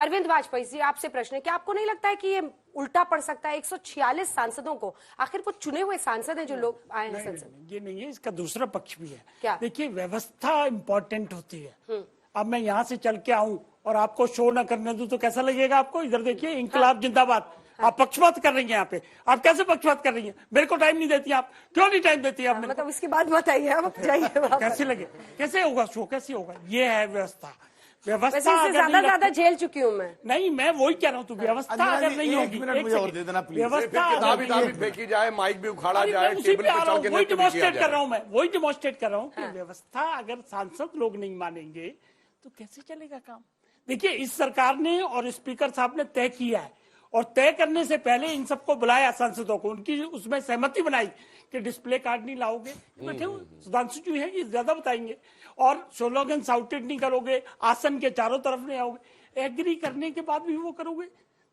अरविंद वाजपेयी जी, आपसे प्रश्न है, क्या आपको नहीं लगता है कि ये उल्टा पड़ सकता है 146 सांसदों को? आखिर वो चुने हुए सांसद हैं जो लोग आए हैं संसद। ये नहीं है, इसका दूसरा पक्ष भी है। क्या? देखिए, व्यवस्था इंपॉर्टेंट होती है। अब मैं यहाँ से चल के आऊं और आपको शो ना करने दूं तो कैसा लगेगा आपको? इधर देखिए, इंकलाब जिंदाबाद। आप पक्षपात कर रही हैं यहाँ पे। आप कैसे पक्षपात कर रही हैं? मेरे को टाइम नहीं देती आप। क्यों नहीं टाइम देती आप? मतलब इसके बाद बताइए, आप जाइए। कैसे लगे? कैसे होगा शो? कैसे होगा? ये है व्यवस्था। व्यवस्था ज्यादा झेल चुकी हूँ मैं। नहीं, मैं वही कह रहा हूँ। तो व्यवस्था अगर नहीं होगी, व्यवस्था फेंकी जाए, माइक भी उखाड़ा जाए, वही डिमॉन्स्ट्रेट कर रहा हूँ मैं, वही डिमॉन्स्ट्रेट कर रहा हूँ कि व्यवस्था अगर सांसद लोग नहीं मानेंगे तो कैसे चलेगा काम? देखिए, इस सरकार ने और स्पीकर साहब ने तय किया है, और तय करने से पहले इन सबको बुलाया, सांसदों को, उनकी उसमें सहमति बनाई कि डिस्प्ले कार्ड नहीं लाओगे। बैठे हुए सुधांशु जी हैं, ये ज्यादा बताएंगे। और स्लोगन साउटेड नहीं करोगे, आसन के चारों तरफ नहीं आओगे। एग्री करने के बाद भी वो करोगे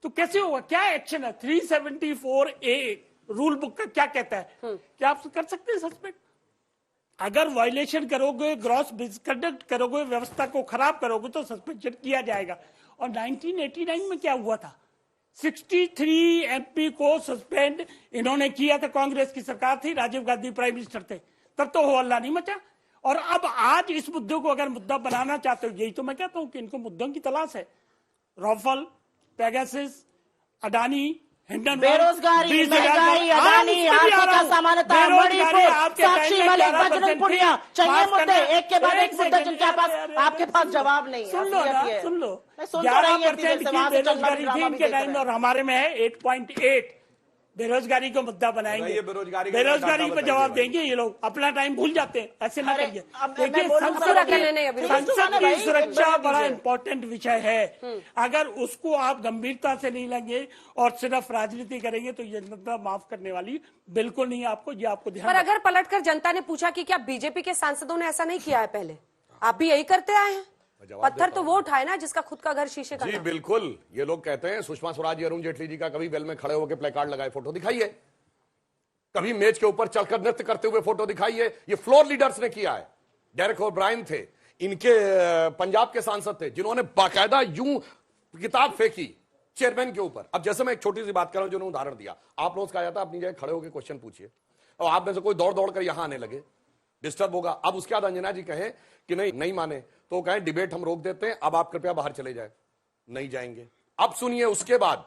तो कैसे होगा? क्या एक्शन है? 374A रूल बुक का क्या कहता है? क्या आप कर सकते हैं सस्पेंड? अगर वायलेशन करोगे, ग्रॉस मिसकंडक्ट करोगे, व्यवस्था को खराब करोगे तो सस्पेंशन किया जाएगा। और 1989 में क्या हुआ था? 63 MP को सस्पेंड इन्होंने किया था। कांग्रेस की सरकार थी, राजीव गांधी प्राइम मिनिस्टर थे, तब तो हो हल्ला नहीं मचा। और अब आज इस मुद्दे को अगर मुद्दा बनाना चाहते हो, यही तो मैं कहता हूं कि इनको मुद्दों की तलाश है। राफेल, पेगासस, अडानी, बेरोजगारी, महंगाई, अडानी, आर्थिक असमानता, मणिपुर, साक्षी मलिक, बजरंग पुनिया, चाहिए मुद्दे, एक के बाद एक मुद्दा जिनके पास आपके पास जवाब नहीं है। सुन लो 11% की बेरोजगारी थी इनके टाइम, और हमारे में है 8.8। बेरोजगारी को मुद्दा बनाएंगे, बेरोजगारी पर जवाब देंगे। ये लोग अपना टाइम भूल जाते हैं, ऐसे ना करिए। देखिए, संसद की सुरक्षा बड़ा इंपॉर्टेंट विषय है। अगर उसको आप गंभीरता से नहीं लेंगे और सिर्फ राजनीति करेंगे तो ये जनता माफ करने वाली बिल्कुल नहीं है आपको। ये आपको ध्यान। पर अगर पलटकर जनता ने पूछा कि क्या बीजेपी के सांसदों ने ऐसा नहीं किया है पहले? आप भी यही करते आए हैं। पत्थर तो वो उठाए ना जिसका खुद का घर शीशे का। जी बिल्कुल। ये लोग कहते हैं सुषमा स्वराज, अरुण जेटली जी का कभी वेल में खड़े होकर प्ले कार्ड लगाए फोटो दिखाइए, कभी मेज के ऊपर चलकर नृत्य करते हुए फोटो दिखाइए। ये फ्लोर लीडर्स ने किया है। डेरेक ओब्रायन थे, इनके पंजाब के सांसद थे, जिन्होंने बाकायदा यूं किताब फेंकी चेयरमैन के ऊपर। अब जैसे मैं एक छोटी सी बात कर रहा हूं, जो उन्होंने उदाहरण दिया, आप लोग कहा जाता अपनी जगह खड़े होकर क्वेश्चन पूछिए, और आप में से कोई दौड़ दौड़ कर यहां आने लगे, डिस्टर्ब होगा। अब उसके बाद अंजना जी कहें कि नहीं माने तो कहें डिबेट हम रोक देते हैं, अब आप कृपया बाहर चले जाए। नहीं जाएंगे। अब सुनिए, उसके बाद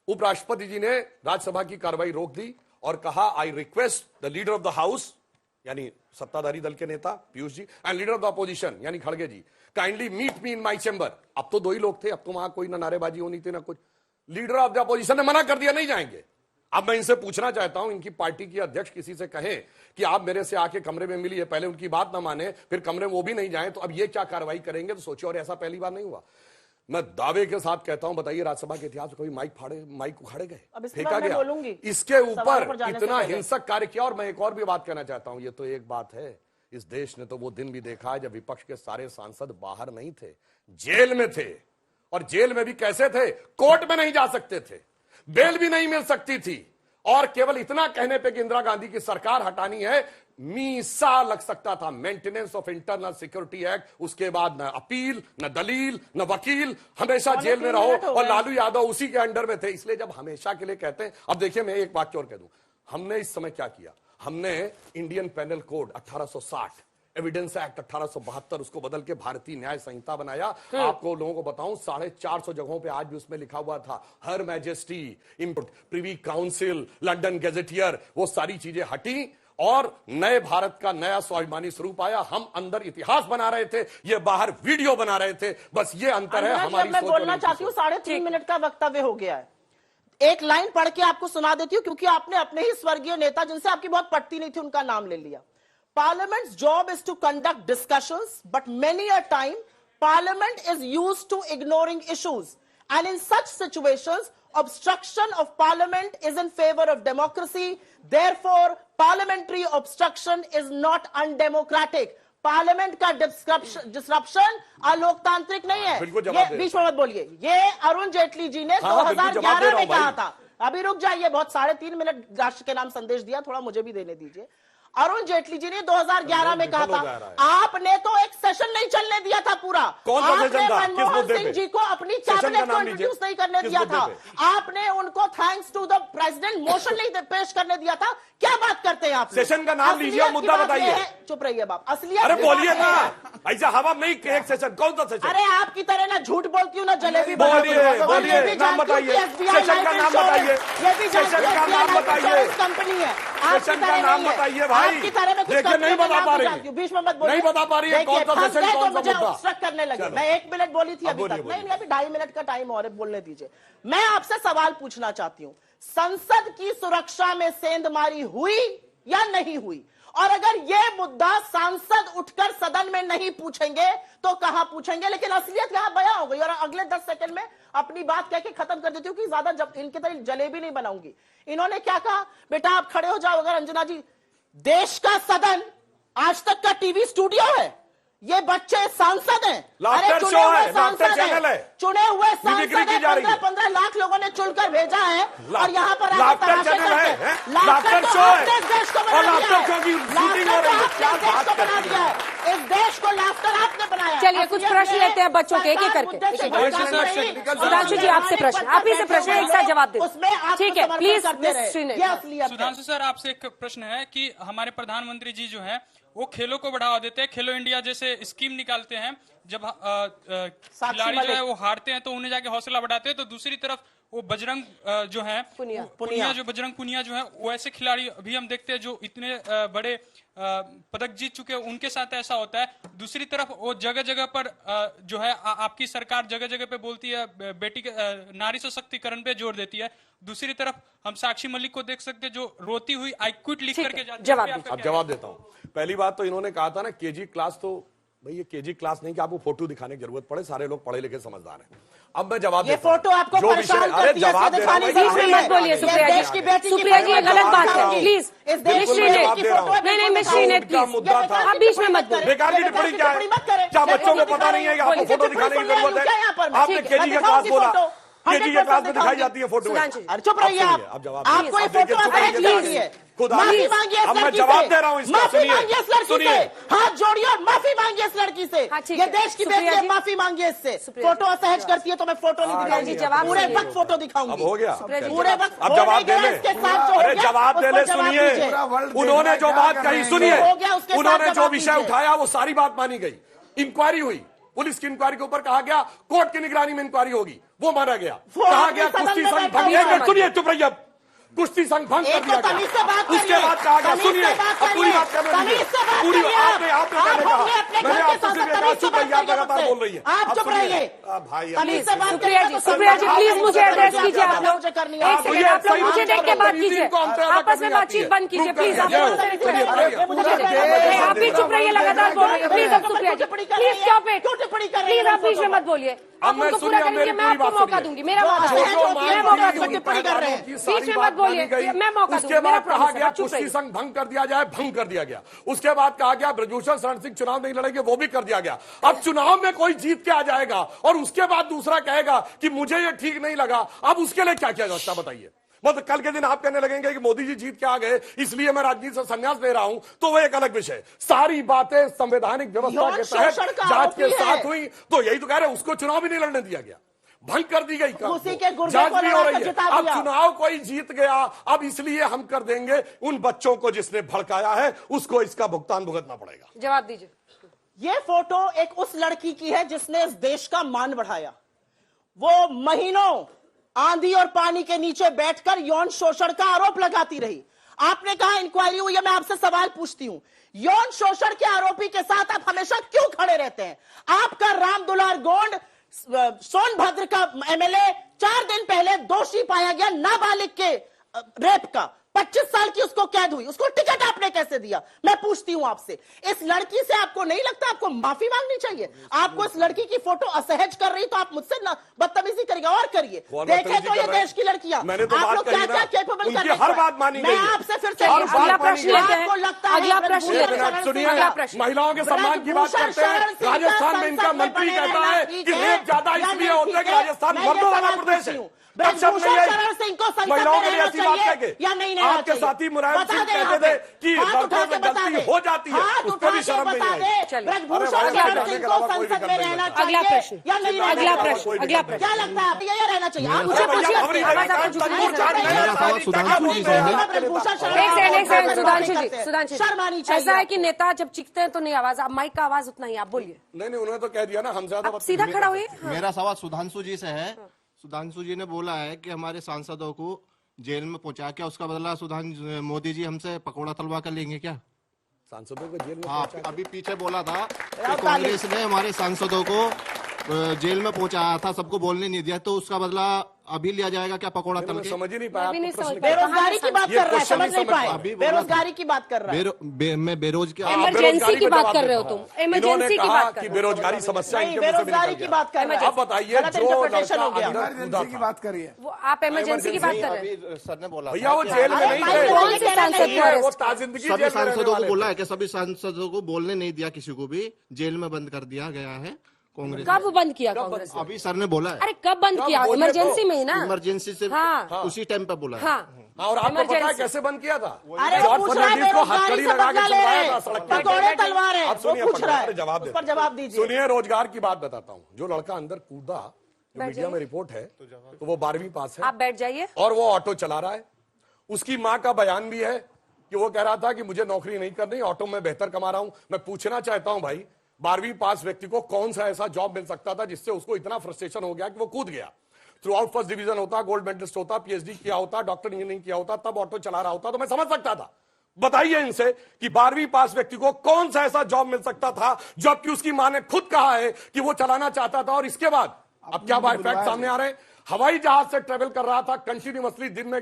उपराष्ट्रपति जी ने राज्यसभा की कार्रवाई रोक दी और कहा, I request the leader of the house, यानी सत्ताधारी दल के नेता Piyush ji, and leader of the opposition यानी खड़गे ji, kindly meet me in my chamber. अब तो दो ही लोग थे, अब तो वहां कोई ना नारेबाजी होनी थी ना कुछ। लीडर ऑफ द अपोजिशन ने मना कर दिया, नहीं जाएंगे। अब मैं इनसे पूछना चाहता हूं, इनकी पार्टी की अध्यक्ष किसी से कहे कि आप मेरे से आके कमरे में मिलिए, पहले उनकी बात ना माने, फिर कमरे में वो भी नहीं जाए, तो अब ये क्या कार्रवाई करेंगे? तो सोचिए। और ऐसा पहली बार नहीं हुआ। मैं दावे के साथ कहता हूं, बताइए राज्यसभा के इतिहास में कभी माइक उखाड़े गए, फेंका गया? इसके ऊपर इतना हिंसक कार्य किया। और मैं एक और भी बात कहना चाहता हूं, ये तो एक बात है, इस देश ने तो वो दिन भी देखा है जब विपक्ष के सारे सांसद बाहर नहीं थे, जेल में थे। और जेल में भी कैसे थे? कोर्ट में नहीं जा सकते थे, बेल भी नहीं मिल सकती थी, और केवल इतना कहने पे कि इंदिरा गांधी की सरकार हटानी है, मीसा लग सकता था। Maintenance of internal security act, उसके बाद न अपील, न दलील, न वकील, हमेशा जेल में रहो। और लालू यादव उसी के अंडर में थे। इसलिए जब हमेशा के लिए कहते हैं, अब देखिए मैं एक बात और कह दूं, हमने इस समय क्या किया? हमने Indian Penal Code 1860, Evidence Act 1872, उसको बदल के भारतीय न्याय संहिता बनाया। आपको लोगों को बताऊं, 450 जगहों पे आज भी उसमें लिखा हुआ था Her Majesty, import, Privy Council, London gazetteer, वो सारी चीजें हटी और नए भारत का नया स्वाभिमानी स्वरूप आया। हम अंदर इतिहास बना रहे थे, ये बाहर वीडियो बना रहे थे। बस ये अंतर है हमारी सोच। मैं बोलना चाहती हूँ, 3.5 मिनट का वक्तव्य हो गया है। एक लाइन पढ़ के आपको सुना देती हूँ, क्योंकि आपने अपने ही स्वर्गीय नेता, जिनसे आपकी बहुत पटती नहीं थी, उनका नाम ले लिया। Parliament's job is to conduct discussions, but many a time Parliament is used to ignoring issues, and in such situations obstruction of Parliament is in favor of democracy. Therefore parliamentary obstruction is not undemocratic. Parliament का disruption अलोकतांत्रिक नहीं है। ये बीच में मत बोलिए। ये अरुण जेटली जी ने 2011 में कहा था। अभी रुक जाइए, बहुत 3.5 मिनट राष्ट्र के नाम संदेश दिया, थोड़ा मुझे भी देने दीजिए। अरुण जेटली जी ने 2011 में कहा विफल हो जा रहा था, आपने तो एक सेशन नहीं चलने दिया था पूरा। कौन सा सेशन था? किस मनमोहन मुद्दे सिंह पे? जी को अपनी सेशन का कैबिनेट को नाम लीजिए। इंट्रोड्यूस नहीं करने किस दिया मुद्दे था। पे? आपने उनको thanks to the president motion नहीं पेश करने दिया था। क्या बात करते हैं आप? सेशन का नाम लीजिए और असलियत की मुद्दा बात बताइए। यह है- चुप रहिए बाप, असलियत अरे की बात बोलिए यह ना, है- ऐसा हवा नहीं कि एक सेशन, कौन सा सेशन? अरे आपकी तरह ना झूठ बोलती हूँ ना जलेबी बोलिए, बनाती हूँ। बोलिए, ये भी नाम जानती हूँ कि बताइए। SBI सेशन का लाइफ नाम बताइए। इंश्योरेंस- ये भी जानती सेशन हूँ का SBI नाम लाइफ बताइए। इंश्योरेंस कंपनी है। आपकी सेशन का तरह नाम नहीं है। बताइए भाई। आपकी तरह में कुछ देखिए, कंपनी नहीं का बता नाम पा भी रही। जानती हूँ। बीच में मत बोलिए। नहीं बता पा रही है देखिए, कौन सा फंस सेशन, गए कौन तो सा मुझे मुद्दा। obstruct करने लगे। चलो। मैं 1 मिनट बोली थी अभी बोलिए, तक। बोलिए। नहीं, अभी 2.5 मिनट का टाइम और है, बोलने दीजिए। मैं आपसे सवाल पूछना चाहती हूँ, संसद की सुरक्षा में सेंधमारी हुई या नहीं हुई? और अगर यह मुद्दा सांसद उठकर सदन में नहीं पूछेंगे तो कहां पूछेंगे? लेकिन असलियत यहां बयां हो गई और अगले 10 सेकंड में अपनी बात कह के खत्म कर देती हूँ कि ज्यादा जब इनके तरह जलेबी नहीं बनाऊंगी। इन्होंने क्या कहा? बेटा आप खड़े हो जाओ। अगर अंजना जी, देश का सदन आज तक का टीवी स्टूडियो है, ये बच्चे सांसद हैं। लाफ्टर चुने शो हुए है, लाफ्टर सांसद चैनल है। चुने हुए मिमिक्री सांसद की जा रही है। 15 लाख लोगों ने चुनकर भेजा है और यहाँ पर आकर लाफ्टर तमाशे चैनल करते है, हैं। हैं? लाफ्टर तो शो है। आपने इस देश को बना और दिया लाफ्टर है। शो की शूटिंग हो लाफ्टर रही है। तो क्या आपने इस बात देश को बना करती दिया है? है। इस देश को लाफ्टर आपने बनाया है। चलिए, कुछ प्रश्न लेते हैं बच्चों के एक एक करके। सुधांशु जी, आपसे प्रश्न, आप ही से प्रश्न है, एक साथ जवाब दें। उसमें आप ठीक है, प्लीज, मिस श्रीनेत। ये असलियत है। सुधांशु सर, आपसे एक प्रश्न है कि हमारे प्रधानमंत्री जी जो हैं वो खेलों को बढ़ावा देते हैं, खेलो इंडिया जैसे स्कीम निकालते हैं। जब खिलाड़ी जो है वो हारते हैं तो उन्हें जाके हौसला बढ़ाते हैं, तो दूसरी तरफ वो बजरंग जो है पुनिया जो बजरंग पुनिया जो है, वो ऐसे खिलाड़ी अभी हम देखते हैं जो इतने बड़े पदक जीत चुके हैं, उनके साथ ऐसा होता है। दूसरी तरफ वो जगह जगह पर जो है आपकी सरकार जगह जगह पे बोलती है बेटी के नारी सशक्तिकरण पे जोर देती है। दूसरी तरफ हम साक्षी मलिक को देख सकते हैं जो रोती हुई आई क्विट लिख करके जाती है। जवाब इस पे आपका अब क्या जवाब देता हूं। पहली बात तो इन्होंने कहा था ना केजी क्लास, तो भाई ये केजी क्लास नहीं कि आपको फोटो दिखाने की जरूरत पड़े, सारे लोग पढ़े लिखे समझदार हैं। अब मैं जवाब ये देता हूं। फोटो आपको जो परेशान विषय, अरे करती है, जवाब इससे दे रहा हूं, दिखाने मैं की बीच में जवाब मत दे रहा हूं। बोलिए ये सुप्रिया देश की जी। बेटी की सुप्रिया जी, ये फोटो गलत बात दिखाओ। है, प्लीज। इस देश मिस की श्रीनेत बेटी की फोटो नहीं, नहीं, मिस श्रीनेत, उनका प्लीज। मुद्दा था। आप बीच में मत बोलिए। बेकार की टिप्पणी क्या है? क्या बच्चों को पता नहीं है कि आपको फोटो दिखाने की जरूरत है? आपने केजी का क्लास बोला, केजी के क्लास में दिखाई जाती है फोटो। सुधांशु जी। अरे चुप रहिए आप। अब जवाब आपको ये फोटो असहज लगती है। खुद माफी मांगिए इस अब मैं लड़की जवाब से। दे रहा हूं इसका, माफी सुनिए, मांगिए इस लड़की सुनिए। से। हाथ जोड़िए और माफी मांगिए इस लड़की से। हाँ, ठीक ये है। देश की सुप्रिया बेटी है, जी। माफी मांगिए इससे। सुप्रिया फोटो जी। असहज करती है तो मैं फोटो नहीं जी, जवाब दिखाऊंगी। पूरे सुनिए। वक्त फोटो दिखाऊंगी। अब हो गया। पूरे वक्त अब हो जवाब नहीं दे गया, ले। इसके साथ जो हो अरे गया, जवाब दे उसको ले, जवाब सुनिए। दीजिए। उन्होंने जो बात कही, सुनिए, हो गया, उसके साथ उन्होंने जो जवाब विषय दीजिए। उठाया वो सारी बात मानी गई। इंक्वायरी हुई, पुलिस की इंक्वायरी के ऊपर कहा गया कोर्ट की निगरानी में इंक्वायरी होगी, वो माना गया। वो कहा अपने गया सदन कुश्ती में संघ बैठा भंग, हुआ एक मिनट है। सुनिए, चुप रहिए। अब कुश्ती संघ भंग कर एक दिया तो तमीज से बात गया। उसके करिए। बाद कहा गया, तमीज से सुनिए, बात अब पूरी करिए। बात करने तमीज दीजिए। से बात पूरी करिए आपने आप। कहने कहा, होंगे अपने मैंने घर के आपसे सिर्फ सांसद, एक तमीज से चुप रहिए, बात आप लगातार करिए बोल रही है। आप अब चुप सुनिए। रहिए। भाई तमीज से बात सुप्रिया जी, करिए। सुप्रिया जी, प्लीज मुझे एड्रेस कीजिए आप लोग। मुझे करनी एक है। सेकंड, आप लोग मुझे देख के बात कीजिए। इनको हम तरह आपस में करनी बातचीत आती बंद है। कीजिए, प्रूव प्लीज। कर आप दीजिए। लोग आप भी चुप रहिए, लगातार बोल रही है। प्लीज अब सुप्रिया जी, प्लीज स्टॉप इट। क्यों टिप्पणी कर रही प्लीज है? आप बीच में मत बोलिए। अब आप मैं उनको सुनिए, पूरा अब मेरी करेंगे, मैं पूरी आपको बात मौका सुनिए। दूंगी। मेरा जो मौका जो मैं मौका मांग दूंगी। टिप्पणी कर रहे हैं। बीच में मत बोलिए, मैं मौका दूंगी। उसके मेरा बाद कहा प्रॉमिस है, गया आप चुप कुश्ती रहिए। संघ भंग कर दिया जाए, भंग कर दिया गया। उसके बाद कहा गया ब्रजभूषण शरण सिंह चुनाव नहीं लड़ेंगे, वो भी कर दिया गया। अब चुनाव में कोई जीत के आ जाएगा और उसके बाद दूसरा कहेगा कि मुझे ये ठीक नहीं लगा, अब उसके लिए क्या किया जा सकता बताइए। मतलब कल के दिन आप कहने लगेंगे कि मोदी जी जीत के आ गए इसलिए मैं राजनीति से संन्यास ले रहा हूं, तो वो एक अलग विषय। सारी बातें संवैधानिक व्यवस्था के तहत जांच के साथ हुई, तो यही तो कह रहे हैं उसको चुनाव भी नहीं लड़ने दिया गया, भंग कर दी गई। उसी के गुर्दे जांच को भी हो लड़ा रही के है। जिता अब दिया। चुनाव कोई जीत गया, अब इसलिए हम कर देंगे, उन बच्चों को जिसने भड़काया है उसको इसका भुगतान भुगतना पड़ेगा। जवाब दीजिए। ये फोटो एक उस लड़की की है जिसने इस देश का मान बढ़ाया। वो महीनों आंधी और पानी के नीचे बैठकर यौन शोषण का आरोप लगाती रही। आपने कहा इंक्वायरी हुई है, मैं आपसे सवाल पूछती हूं, यौन शोषण के आरोपी के साथ आप हमेशा क्यों खड़े रहते हैं? आपका राम दुलार गोंड सोनभद्र का एमएलए 4 दिन पहले दोषी पाया गया नाबालिग के रेप का, 25 साल की उसको कैद हुई, उसको टिकट आपने कैसे दिया? मैं पूछती हूं आपसे, इस लड़की से आपको नहीं लगता आपको माफी मांगनी चाहिए? आपको इस लड़की की फोटो असहज कर रही तो आप मुझसे ना बदतमीजी करिए और करिए। देखे तो ये देश की लड़कियां, मैंने तो आप बात लोग करी क्या ना, क्या केपेबल उनकी कर हर बात मानी गई मैं है। आपसे फिर से हर अगला बात प्रश्न मानी लेते गई। हैं। आपको लगता है अगला प्रश्न लेते हैं। सुनिए, अगला प्रश्न। महिलाओं के सम्मान की बात करते हैं। राजस्थान में इनका मंत्री कहता है कि रेप ज्यादा इसलिए होते हैं कि राजस्थान मर्दों वाला प्रदेश है। तब शर्म नहीं आई? शरण सिंह को संसद महिलाओं में के लिए रहना ऐसी बात चाहिए कह या नहीं के रहना आपके चाहिए? साथी मुलायम बता सिंह दे यहाँ कहते थे पे। कि हाथ लड़कों उठा के में बता गलती दे। हो जाती है, हाथ उस उठा पर भी के शर्म नहीं बता आई। दे। चलिए। ब्रजभूषण अरे भाई, शरण जाने सिंह के को अलावा कोई संसद में विकल्प नहीं रहना बचा। अगला चाहिए प्रश्न। या नहीं रहना अगला चाहिए? प्रश्न, अगला प्रश्न। क्या लगता है आपको ये रहना चाहिए? आप मुझे मुझे पूछिए, पूछिए। आवाज आपको झुकने की जरूरत नहीं है। मेरा सवाल सुधांशु जी से है। ब्रजभूषण शरण एक सिंह सेकंड, को सुधांशु जी, करते हैं। सुधांशु शर्म आनी जी, चाहिए ऐसा है कि आपको। नेता जब चीखते हैं तो नहीं आवाज, आप माइक का आवाज उतना ही, आप बोलिए। नहीं उन्होंने तो कह दिया ना, हम ज्यादा आप सीधा खड़ा हुए। हाँ। मेरा सवाल सुधांशु जी से है। सुधांशु जी ने बोला है कि हमारे सांसदों को जेल में पहुंचा, क्या उसका बदला सुधांशु मोदी जी हमसे पकौड़ा तलवा कर लेंगे क्या? सांसदों को जेल में हाँ, पहुंचा। अभी पीछे बोला था कि कांग्रेस ने हमारे सांसदों को जेल में पहुंचाया था, सबको बोलने नहीं दिया, तो उसका बदला अभी लिया जाएगा क्या पकौड़ा तल मैं के? समझ ही नहीं पाया मैं भी नहीं आपको प्रश्न समझ क्या है। पाया। बेरोजगारी की बात ये कर रहा है, क्वेश्चन समझ नहीं नहीं समझ पाए। पाया। अभी बोला था। बेरोजगारी की बात कर रहा है। मैं बेरोजगार इमरजेंसी की बात कर रहे हो बेरोजगारी तुम, इन्होंने इमरजेंसी की कहा बात कर कि रहे हो। बेरोजगारी समस्या नहीं, इनके मुंह से भी बेरोजगारी निकल की गया। बात कर रहा है। अब बताइए, गलत जो इंटरप्रिटेशन लड़का हो गया। अंदर कूदा की था, बात करिए। वो आप इमरजेंसी की बात कर रहे हैं। अभी सर ने बोला भैया वो था जेल में अरे नहीं भाई, थे। कौन से सांसद नहीं को है, arrest वो ताजिंदगी सभी जेल में रहने सांसदों को वाले बोला थे। है कि सभी सांसदों को बोलने नहीं दिया, किसी को भी जेल में बंद कर दिया गया है कांग्रेस कब ने। बंद किया कांग्रेस ने? अभी सर ने बोला है अरे कब बंद कब किया? बोलिए तो। इमरजेंसी में ही ना। इमरजेंसी से हाँ। उसी टाइम पे बोला है। हाँ, और आपको पता है इमरजेंसी। कैसे बंद किया था? अरे वो जॉर्ज पूछ रहा है फर्नांडिस को बेरोजगारी हथकड़ी से लगा के बदला ले चलवाया रहे था हैं, सड़क पे। पकौड़े तलवार है, अब वो सुनिए, पूछ रहा है, जवाब उस पर जवाब दीजिए। सुनिए, रोजगार की बात बताता हूँ। जो लड़का अंदर कूदा, जो मीडिया में रिपोर्ट है, तो वो 12वीं पास है आप बैठ जाइए। और वो ऑटो चला रहा है। उसकी माँ का बयान भी है कि वो कह रहा था कि मुझे नौकरी नहीं करनी, ऑटो में बेहतर कमा रहा हूं। मैं पूछना चाहता हूं भाई, 12वीं पास व्यक्ति को कौन सा ऐसा जॉब मिल सकता था जिससे उसको इतना फ्रस्ट्रेशन हो गया कि वो कूद गया? थ्रू आउट फर्स्ट डिवीजन होता, गोल्ड मेडलिस्ट होता, पीएचडी किया होता, डॉक्टर इंजीनियरिंग किया होता, तब ऑटो चला रहा होता तो मैं समझ सकता था। बताइए इनसे कि 12वीं पास व्यक्ति को कौन सा ऐसा जॉब मिल सकता था, जबकि उसकी मां ने खुद कहा है कि वो चलाना चाहता था। और इसके बाद अब क्या बाय फैक्ट सामने आ रहे हैं? हवाई जहाज से ट्रेवल कर रहा था कंटिन्यूअसली, दिन में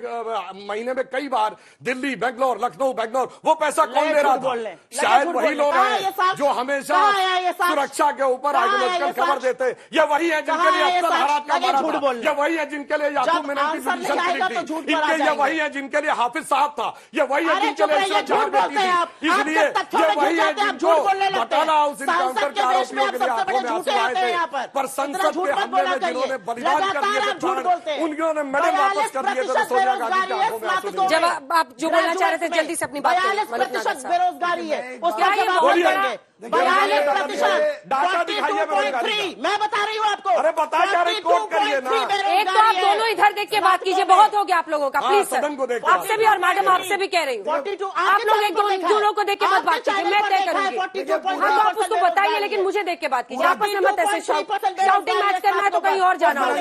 महीने में कई बार दिल्ली, बेंगलोर, लखनऊ, बेंगलोर। वो पैसा कौन दे रहा था? शायद वही लोग हैं जो हमेशा सुरक्षा के ऊपर आइडियोलॉजिकल खबर देते। ये वही है जिनके लिए अफसर हरात का मारा था। ये वही है जिनके लिए याकूब मेनन की पिटीशन खड़ी थी। इनके ये वही है जिनके लिए हाफिज साहब था। ये वही है जिनके लिए इशरत जहां बेटी थी। इसलिए ये वही है जिनको बटाला हाउस इनकाउंटर के आरोपियों के लिए आंखों में आंसू आए थे। पर संसद के हमले में जिन्होंने बलिदान कर दिए थे, उन्होंने मेडल वापस कर दिए थे, तो सोनिया गांधी की आंखों में आंसू नहीं। जब आप जो बोलना चाह रहे थे जल्दी से अपनी बात करिए। 42% बेरोजगारी है, उसका क्या ये जवाब बहुत देंगे। बड़ा- 42%, डाटा दिखाइए बेरोजगारी 42.3, मैं बता रही हूँ आपको। अरे बता क्या रहे, कोट करिए ना। एक तो आप दोनों इधर देख के बात कीजिए, बहुत हो गया आप लोगों का। हाँ, प्लीज सदन को सर, देख के आपसे भी और मैडम आपसे भी कह रही हूँ। 42 आप लोग एक दोनों को देख के मत बात कीजिए, मैं तय करूंगी। हाँ तो आप उसको बताइए, लेकिन मुझे देख के बात कीजिए। आपस में मत ऐसे शाउटिंग मैच करना है तो कहीं और जाना होगा।